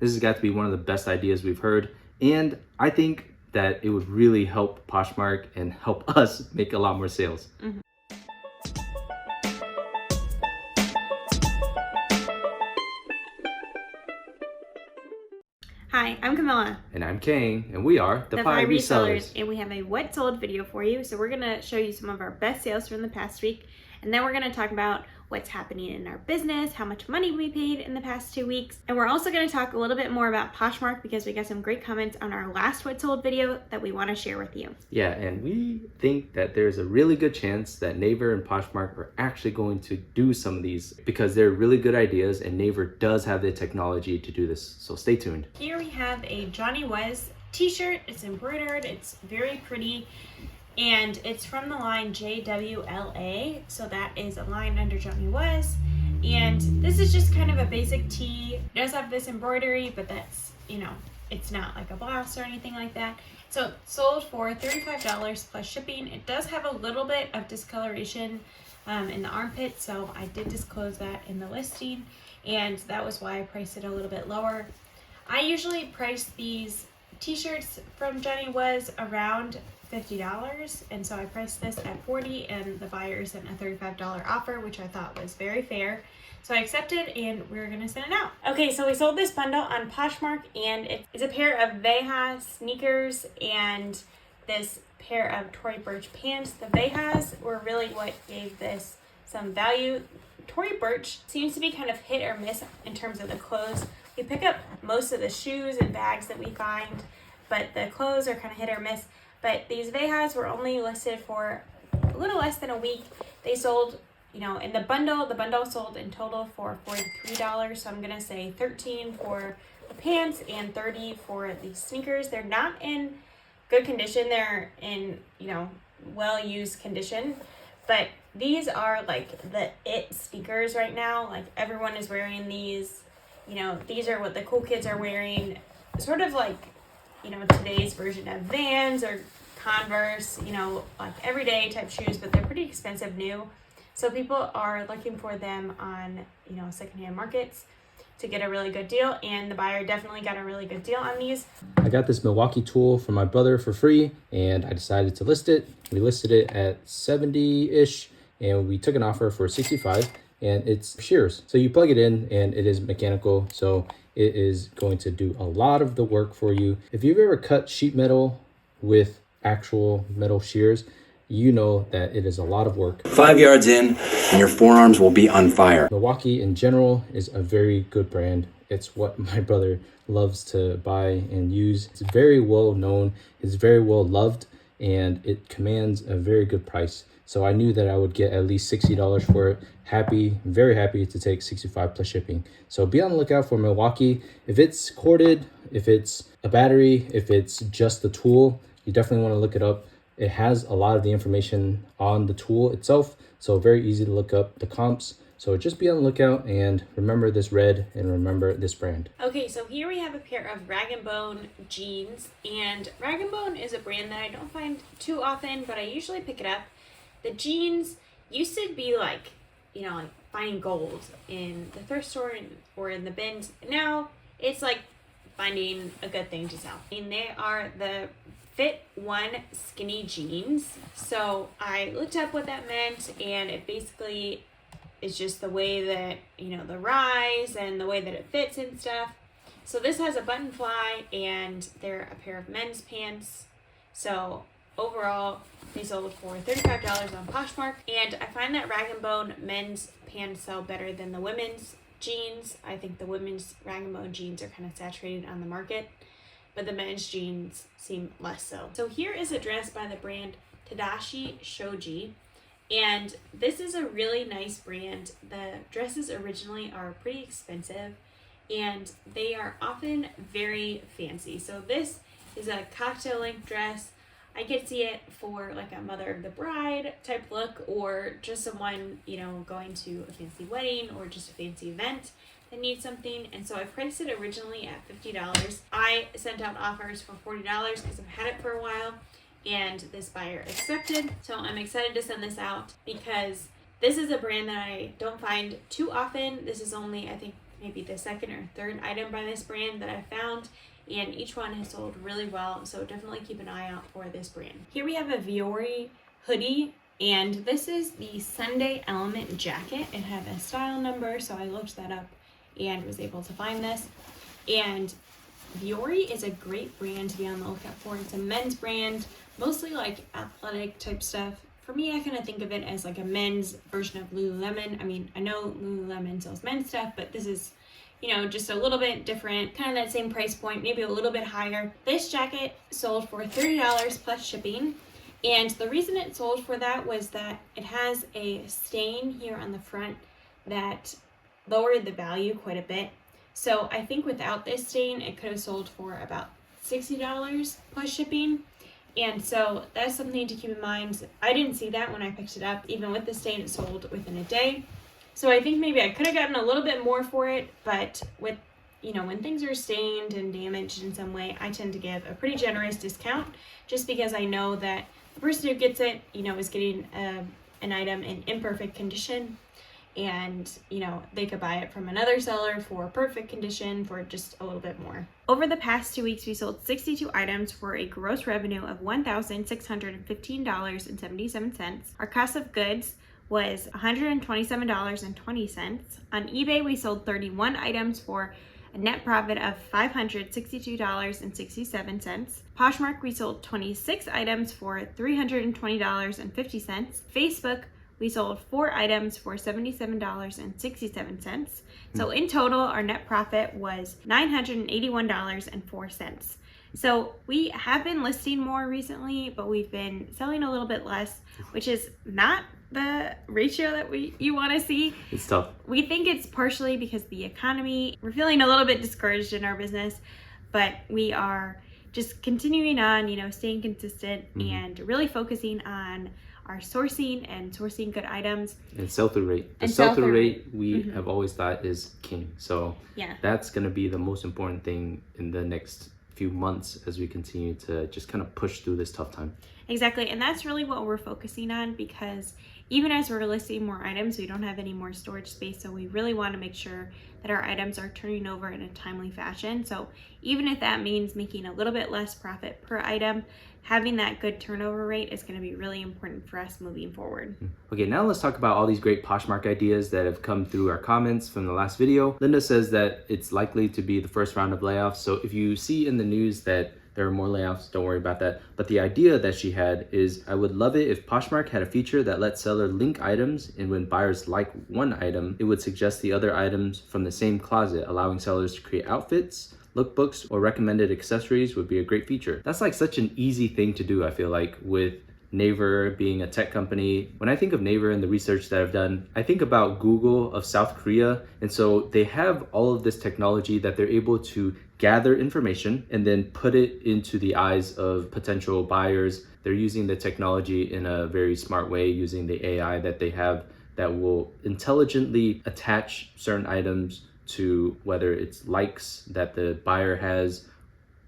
This has got to be one of the best ideas we've heard, and I think that it would really help Poshmark and help us make a lot more sales. Hi, I'm Camilla. And I'm Kane, and we are the FI Resellers. And we have a what sold video for you. So we're gonna show you some of our best sales from the past week, and then we're gonna talk about what's happening in our business, how much money we paid in the past 2 weeks. And we're also gonna talk a little bit more about Poshmark because we got some great comments on our last what sold video that we wanna share with you. Yeah, and we think that there's a really good chance that Naver and Poshmark are actually going to do some of these because they're really good ideas, and Naver does have the technology to do this, so stay tuned. Here we have a Johnny Was t-shirt. It's embroidered, it's very pretty, and it's from the line JWLA, so that is a line under Johnny Was. And this is just kind of a basic tee. It does have this embroidery, but that's, you know, it's not like a blouse or anything like that. So it sold for $35 plus shipping. It does have a little bit of discoloration in the armpit, so I did disclose that in the listing, and that was why I priced it a little bit lower. I usually price these t-shirts from Johnny Was around $50, and so I priced this at $40, and the buyer sent a $35 offer, which I thought was very fair. So I accepted, and we're gonna send it out. Okay, so we sold this bundle on Poshmark, and it's a pair of Veja sneakers and this pair of Tory Burch pants. The Vejas were really what gave this some value. Tory Burch seems to be kind of hit or miss in terms of the clothes. We pick up most of the shoes and bags that we find, but the clothes are kind of hit or miss. But these Vejas were only listed for a little less than a week. They sold, you know, in the bundle sold in total for $43. So I'm gonna say $13 for the pants and $30 for the sneakers. They're not in good condition. They're in, you know, well-used condition. But these are like the it sneakers right now. Like everyone is wearing these. You know, these are what the cool kids are wearing. Sort of like, you know, today's version of Vans or Converse, you know, like everyday type shoes, but they're pretty expensive new. So people are looking for them on, you know, secondhand markets to get a really good deal, and the buyer definitely got a really good deal on these. I got this Milwaukee tool from my brother for free, and I decided to list it. We listed it at 70-ish, and we took an offer for 65, and it's shears. So you plug it in, and it is mechanical, so it is going to do a lot of the work for you. If you've ever cut sheet metal with actual metal shears, you know that it is a lot of work. 5 yards in and your forearms will be on fire. Milwaukee in general is a very good brand. It's what my brother loves to buy and use. It's very well known, it's very well loved, and it commands a very good price. So I knew that I would get at least $60 for it. Happy, very happy to take 65 plus shipping. So be on the lookout for Milwaukee. If it's corded, if it's a battery, if it's just the tool, you definitely want to look it up. It has a lot of the information on the tool itself, so very easy to look up the comps. So just be on the lookout and remember this red and remember this brand. Okay, so here we have a pair of Rag & Bone jeans, and Rag & Bone is a brand that I don't find too often, but I usually pick it up. The jeans used to be like, you know, like finding gold in the thrift store or in the bins. Now it's like finding a good thing to sell. And they are the Fit One skinny jeans. So I looked up what that meant, and it basically is just the way that, you know, the rise and the way that it fits and stuff. So this has a button fly, and they're a pair of men's pants. So overall, they sold for $35 on Poshmark, and I find that Rag & Bone men's pants sell better than the women's jeans. I think the women's Rag & Bone jeans are kind of saturated on the market, but the men's jeans seem less so. So here is a dress by the brand Tadashi Shoji, and this is a really nice brand. The dresses originally are pretty expensive, and they are often very fancy. So this is a cocktail length dress. I could see it for like a mother of the bride type look, or just someone, you know, going to a fancy wedding or just a fancy event that needs something. And so I priced it originally at $50. I sent out offers for $40 because I've had it for a while, and this buyer accepted. So I'm excited to send this out because this is a brand that I don't find too often. This is only, I think, maybe the second or third item by this brand that I found, and each one has sold really well, so definitely keep an eye out for this brand. Here we have a Viore hoodie, and this is the Sunday Element jacket. It had a style number, so I looked that up and was able to find this. And Viore is a great brand to be on the lookout for. It's a men's brand, mostly like athletic type stuff. For me, I kind of think of it as like a men's version of Lululemon. I mean, I know Lululemon sells men's stuff, but this is, you know, just a little bit different, kind of that same price point, maybe a little bit higher. This jacket sold for $30 plus shipping. And the reason it sold for that was that it has a stain here on the front that lowered the value quite a bit. So I think without this stain, it could have sold for about $60 plus shipping. And so that's something to keep in mind. I didn't see that when I picked it up. Even with the stain, it sold within a day. So I think maybe I could have gotten a little bit more for it, but with, you know, when things are stained and damaged in some way, I tend to give a pretty generous discount just because I know that the person who gets it, you know, is getting an item in imperfect condition, and, you know, they could buy it from another seller for perfect condition for just a little bit more. Over the past 2 weeks, we sold 62 items for a gross revenue of $1,615.77. Our cost of goods was $127.20. On eBay, we sold 31 items for a net profit of $562.67. Poshmark, we sold 26 items for $320.50. Facebook, we sold 4 items for $77.67. So in total, our net profit was $981.04. So we have been listing more recently, but we've been selling a little bit less, which is not the ratio that you want to see. It's tough. We think it's partially because the economy, we're feeling a little bit discouraged in our business, but we are just continuing on, you know, staying consistent and really focusing on our sourcing and sourcing good items. And sell-through rate. The sell-through rate we have always thought is king. So that's going to be the most important thing in the next few months as we continue to just kind of push through this tough time. Exactly. And that's really what we're focusing on, because even as we're listing more items, we don't have any more storage space. So we really want to make sure that our items are turning over in a timely fashion. So even if that means making a little bit less profit per item, having that good turnover rate is going to be really important for us moving forward. Okay, now let's talk about all these great Poshmark ideas that have come through our comments from the last video. Linda says that it's likely to be the first round of layoffs. So if you see in the news that there are more layoffs, don't worry about that. But the idea that she had is, I would love it if Poshmark had a feature that lets seller link items, and when buyers like one item, it would suggest the other items from the same closet, allowing sellers to create outfits, lookbooks, or recommended accessories would be a great feature. That's like such an easy thing to do, I feel like, with Naver being a tech company. When I think of Naver and the research that I've done, I think about Google of South Korea. And so they have all of this technology that they're able to gather information and then put it into the eyes of potential buyers. They're using the technology in a very smart way, using the AI that they have that will intelligently attach certain items to whether it's likes that the buyer has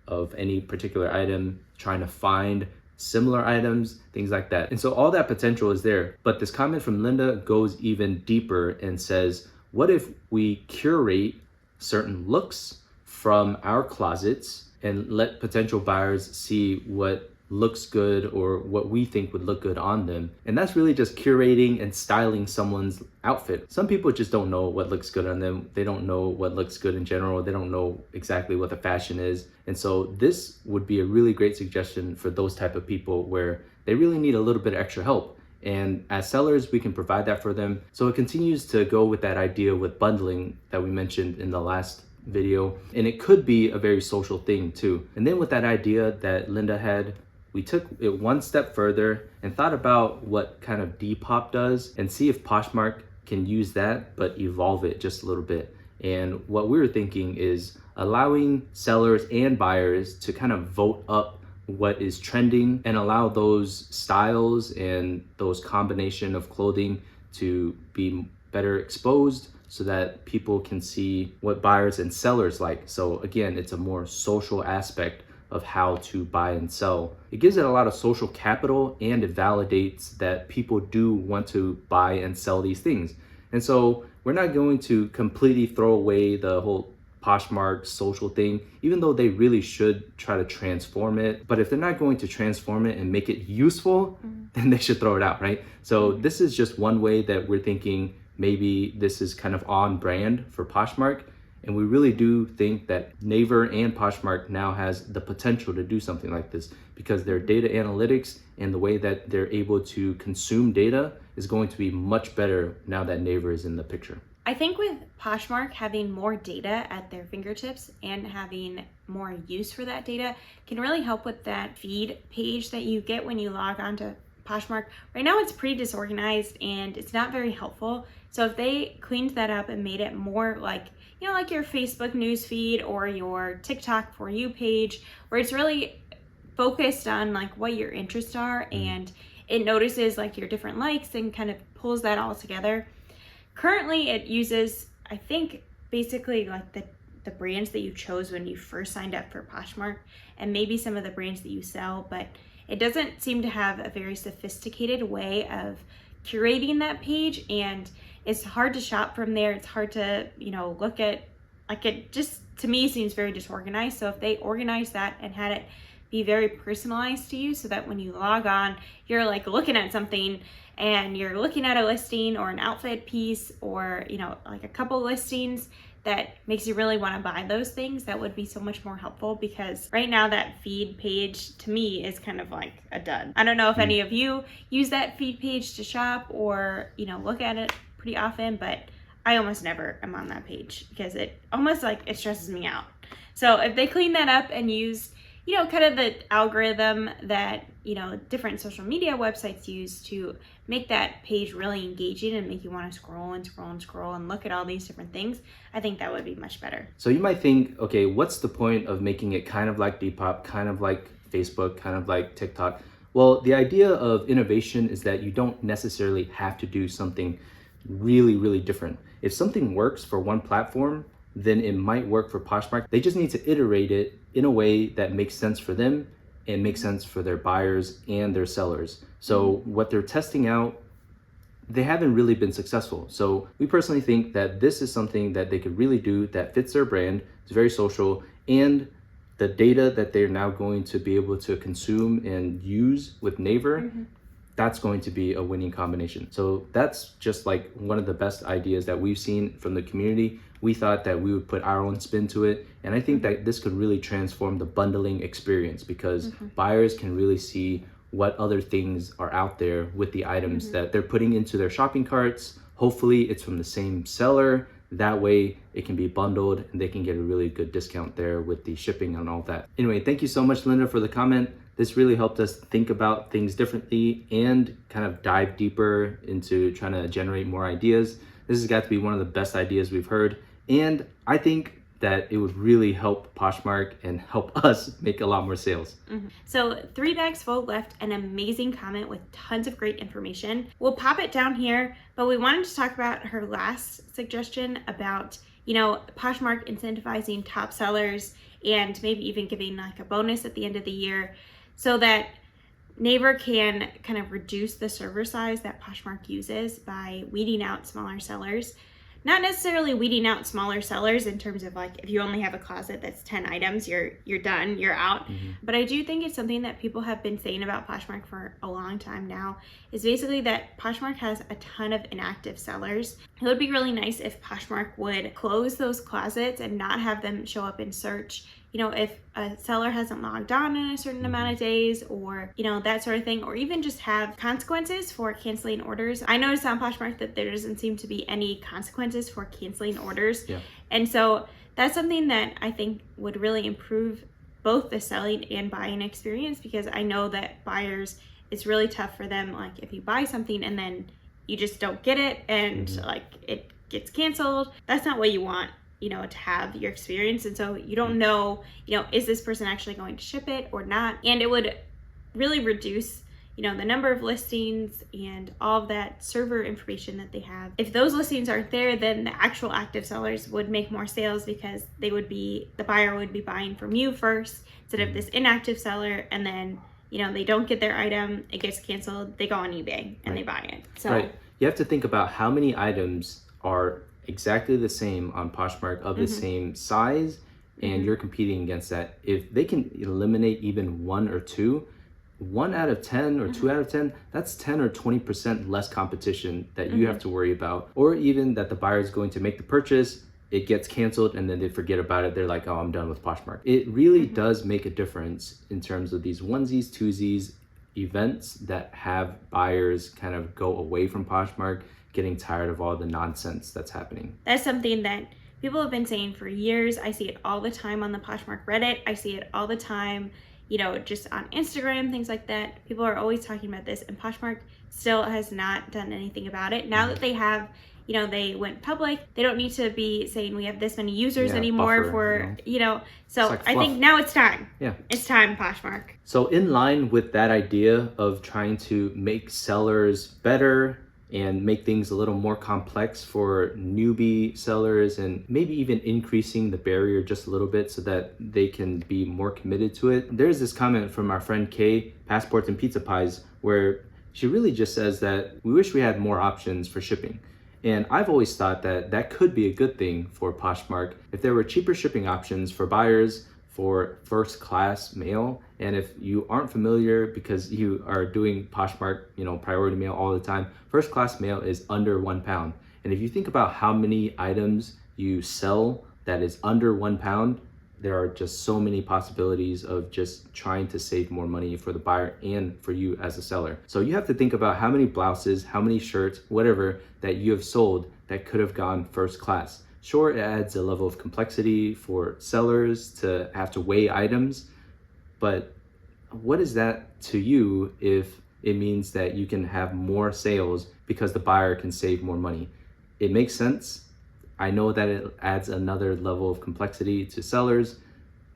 of any particular item, trying to find similar items, things like that. And so all that potential is there. But this comment from Linda goes even deeper and says, what if we curate certain looks from our closets and let potential buyers see what looks good or what we think would look good on them? And that's really just curating and styling someone's outfit. Some people just don't know what looks good on them. They don't know what looks good in general. They don't know exactly what the fashion is. And so this would be a really great suggestion for those type of people where they really need a little bit of extra help. And as sellers, we can provide that for them. So it continues to go with that idea with bundling that we mentioned in the last video. And it could be a very social thing too. And then with that idea that Linda had, we took it one step further and thought about what kind of Depop does and see if Poshmark can use that, but evolve it just a little bit. And what we were thinking is allowing sellers and buyers to kind of vote up what is trending and allow those styles and those combination of clothing to be better exposed so that people can see what buyers and sellers like. So again, it's a more social aspect of how to buy and sell. It gives it a lot of social capital, and it validates that people do want to buy and sell these things. And so we're not going to completely throw away the whole Poshmark social thing, even though they really should try to transform it. But if they're not going to transform it and make it useful, then they should throw it out, right? So this is just one way that we're thinking maybe this is kind of on brand for Poshmark. And we really do think that Naver and Poshmark now has the potential to do something like this, because their data analytics and the way that they're able to consume data is going to be much better now that Naver is in the picture. I think with Poshmark having more data at their fingertips and having more use for that data can really help with that feed page that you get when you log on to Poshmark. Right now it's pretty disorganized and it's not very helpful. So if they cleaned that up and made it more like, you know, like your Facebook news feed or your TikTok For You page, where it's really focused on like what your interests are and it notices like your different likes and kind of pulls that all together. Currently, it uses, I think, basically like the brands that you chose when you first signed up for Poshmark and maybe some of the brands that you sell, but it doesn't seem to have a very sophisticated way of curating that page, and it's hard to shop from there. It's hard to, you know, look at, like, it just, to me, seems very disorganized. So if they organized that and had it be very personalized to you so that when you log on, you're like looking at something and you're looking at a listing or an outfit piece or, you know, like a couple listings that makes you really want to buy those things, that would be so much more helpful, because right now that feed page to me is kind of like a dud. I don't know if any of you use that feed page to shop or, you know, look at it pretty often, but I almost never am on that page because it almost like it stresses me out. So if they clean that up and use, you know, kind of the algorithm that, you know, different social media websites use to make that page really engaging and make you want to scroll and scroll and scroll and look at all these different things, I think that would be much better. So you might think, okay, what's the point of making it kind of like Depop, kind of like Facebook, kind of like TikTok? Well, the idea of innovation is that you don't necessarily have to do something really, really different. If something works for one platform, then it might work for Poshmark. They just need to iterate it in a way that makes sense for them and makes sense for their buyers and their sellers. So what they're testing out, they haven't really been successful. So we personally think that this is something that they could really do that fits their brand. It's very social, and the data that they're now going to be able to consume and use with Naver, that's going to be a winning combination. So that's just like one of the best ideas that we've seen from the community. We thought that we would put our own spin to it. And I think that this could really transform the bundling experience, because buyers can really see what other things are out there with the items that they're putting into their shopping carts. Hopefully it's from the same seller. That way it can be bundled and they can get a really good discount there with the shipping and all that. Anyway, thank you so much, Linda, for the comment. This really helped us think about things differently and kind of dive deeper into trying to generate more ideas. This has got to be one of the best ideas we've heard. And I think that it would really help Poshmark and help us make a lot more sales. So 3 Bags Full left an amazing comment with tons of great information. We'll pop it down here, but we wanted to talk about her last suggestion about, you know, Poshmark incentivizing top sellers and maybe even giving like a bonus at the end of the year so that Naver can kind of reduce the server size that Poshmark uses by weeding out smaller sellers. Not necessarily weeding out smaller sellers in terms of like, if you only have a closet that's 10 items, you're done, you're out. But I do think it's something that people have been saying about Poshmark for a long time now, is basically that Poshmark has a ton of inactive sellers. It would be really nice if Poshmark would close those closets and not have them show up in search. You know, if a seller hasn't logged on in a certain amount of days, or, you know, that sort of thing, or even just have consequences for canceling orders. I noticed on Poshmark that there doesn't seem to be any consequences for canceling orders. And so that's something that I think would really improve both the selling and buying experience, because I know that buyers, it's really tough for them. Like if you buy something and then you just don't get it and like it gets canceled, that's not what you want, you know, to have your experience. And so you don't know, you know, is this person actually going to ship it or not? And it would really reduce, you know, the number of listings and all of that server information that they have. If those listings aren't there, then the actual active sellers would make more sales, because they would be, the buyer would be buying from you first instead of this inactive seller, and then, you know, they don't get their item, it gets canceled, they go on eBay and they buy it. So you have to think about how many items are exactly the same on Poshmark of the same size, and you're competing against that. If they can eliminate even 1 or 2, 1 out of 10 or 2 out of 10, that's 10 or 20% less competition that you have to worry about. Or even that the buyer is going to make the purchase, it gets canceled, and then they forget about it. They're like, oh, I'm done with Poshmark. It really does make a difference in terms of these onesies, twosies, events that have buyers kind of go away from Poshmark, getting tired of all the nonsense that's happening. That's something that people have been saying for years. I see it all the time on the Poshmark Reddit. I see it all the time, you know, just on Instagram, things like that. People are always talking about this, and Poshmark still has not done anything about it. Now that they have, you know, they went public, they don't need to be saying we have this many users anymore buffer, you know. So like I think now it's time. Yeah. It's time, Poshmark. So in line with that idea of trying to make sellers better and make things a little more complex for newbie sellers, and maybe even increasing the barrier just a little bit so that they can be more committed to it. There's this comment from our friend Kay, Passports and Pizza Pies, where she really just says that we wish we had more options for shipping. And I've always thought that that could be a good thing for Poshmark if there were cheaper shipping options for buyers for first class mail. And if you aren't familiar because you are doing Poshmark, you know, priority mail all the time, first class mail is under £1. And if you think about how many items you sell that is under £1, there are just so many possibilities of just trying to save more money for the buyer and for you as a seller. So you have to think about how many blouses, how many shirts, whatever that you have sold that could have gone first class. Sure, it adds a level of complexity for sellers to have to weigh items, but what is that to you if it means that you can have more sales because the buyer can save more money? It makes sense. I know that it adds another level of complexity to sellers,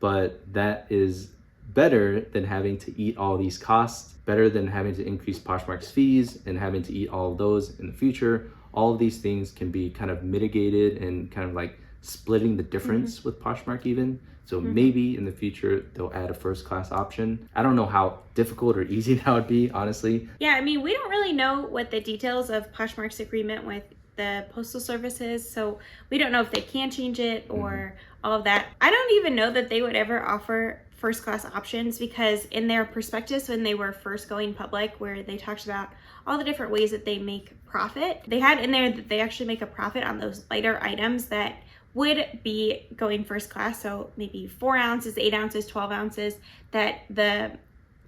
but that is better than having to eat all these costs, better than having to increase Poshmark's fees and having to eat all of those in the future. All of these things can be kind of mitigated and kind of like splitting the difference with Poshmark even. So maybe in the future, they'll add a first class option. I don't know how difficult or easy that would be, honestly. Yeah, I mean, we don't really know what the details of Poshmark's agreement with the postal services, so we don't know if they can change it or all of that. I don't even know that they would ever offer first class options, because in their prospectus when they were first going public, where they talked about all the different ways that they make profit, they had in there that they actually make a profit on those lighter items that would be going first class. So maybe 4 ounces, 8 ounces, 12 ounces, that the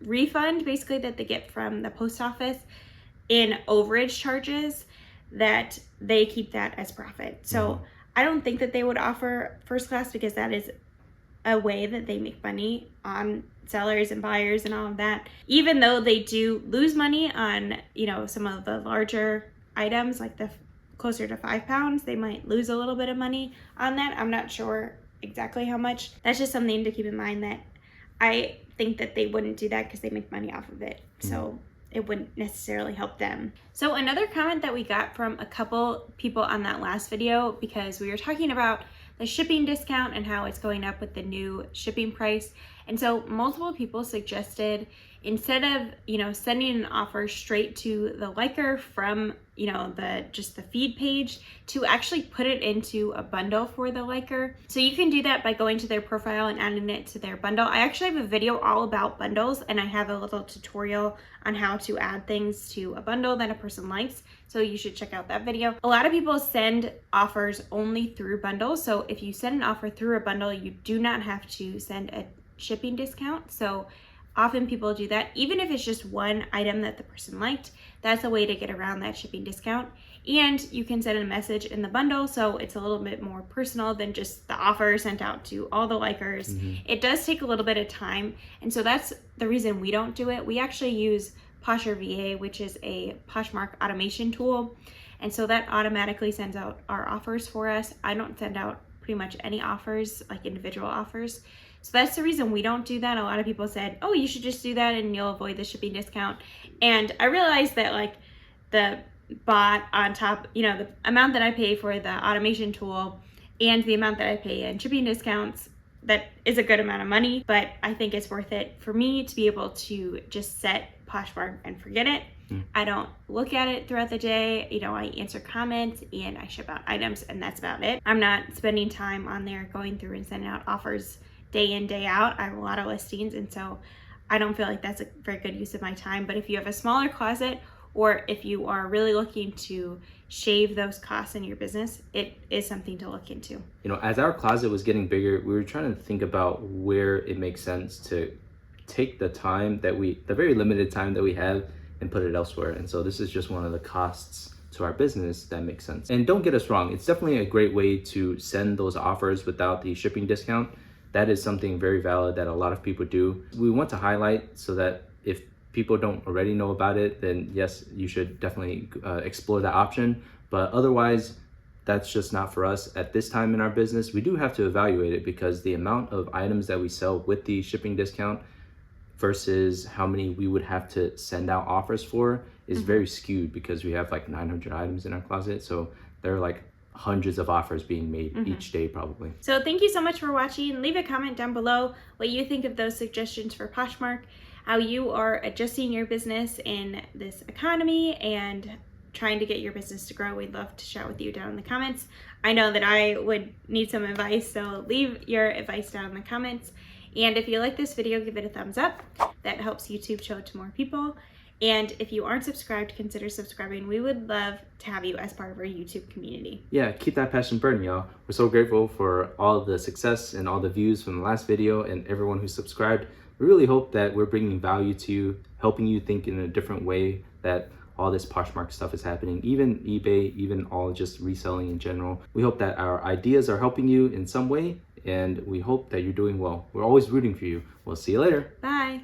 refund basically that they get from the post office in overage charges, that they keep that as profit. So I don't think that they would offer first class, because that is a way that they make money on sellers and buyers and all of that. Even though they do lose money on, you know, some of the larger items, like the closer to £5, they might lose a little bit of money on that. I'm not sure exactly how much. That's just something to keep in mind, that I think that they wouldn't do that because they make money off of it. So it wouldn't necessarily help them. So another comment that we got from a couple people on that last video, because we were talking about the shipping discount and how it's going up with the new shipping price. And so multiple people suggested, instead of, you know, sending an offer straight to the liker from, you know, just the feed page, to actually put it into a bundle for the liker. So you can do that by going to their profile and adding it to their bundle. I actually have a video all about bundles, and I have a little tutorial on how to add things to a bundle that a person likes. So you should check out that video. A lot of people send offers only through bundles. So if you send an offer through a bundle, you do not have to send a shipping discount. So often people do that, even if it's just one item that the person liked. That's a way to get around that shipping discount. And you can send a message in the bundle, so it's a little bit more personal than just the offer sent out to all the likers. It does take a little bit of time, and so that's the reason we don't do it. We actually use Posher VA, which is a Poshmark automation tool, and so that automatically sends out our offers for us. I don't send out pretty much any offers, like individual offers. So that's the reason we don't do that. A lot of people said, oh, you should just do that and you'll avoid the shipping discount. And I realized that, like, the bot on top, you know, the amount that I pay for the automation tool and the amount that I pay in shipping discounts, that is a good amount of money, but I think it's worth it for me to be able to just set Poshmark and forget it. I don't look at it throughout the day. You know, I answer comments and I ship out items, and that's about it. I'm not spending time on there going through and sending out offers day in, day out. I have a lot of listings, and so I don't feel like that's a very good use of my time. But if you have a smaller closet, or if you are really looking to shave those costs in your business, it is something to look into. You know, as our closet was getting bigger, we were trying to think about where it makes sense to take the time that the very limited time that we have, and put it elsewhere. And so this is just one of the costs to our business that makes sense. And don't get us wrong, it's definitely a great way to send those offers without the shipping discount. That is something very valid that a lot of people do. We want to highlight so that if people don't already know about it, then yes, you should definitely explore that option. But otherwise, that's just not for us at this time in our business. We do have to evaluate it because the amount of items that we sell with the shipping discount versus how many we would have to send out offers for is very skewed, because we have like 900 items in our closet. So there are like hundreds of offers being made each day probably. So thank you so much for watching. Leave a comment down below what you think of those suggestions for Poshmark, how you are adjusting your business in this economy and trying to get your business to grow. We'd love to chat with you down in the comments. I know that I would need some advice, so leave your advice down in the comments. And if you like this video, give it a thumbs up. That helps YouTube show it to more people. And if you aren't subscribed, consider subscribing. We would love to have you as part of our YouTube community. Yeah, keep that passion burning, y'all. We're so grateful for all the success and all the views from the last video and everyone who subscribed. We really hope that we're bringing value to you, helping you think in a different way that all this Poshmark stuff is happening, even eBay, even all just reselling in general. We hope that our ideas are helping you in some way, and we hope that you're doing well. We're always rooting for you. We'll see you later. Bye.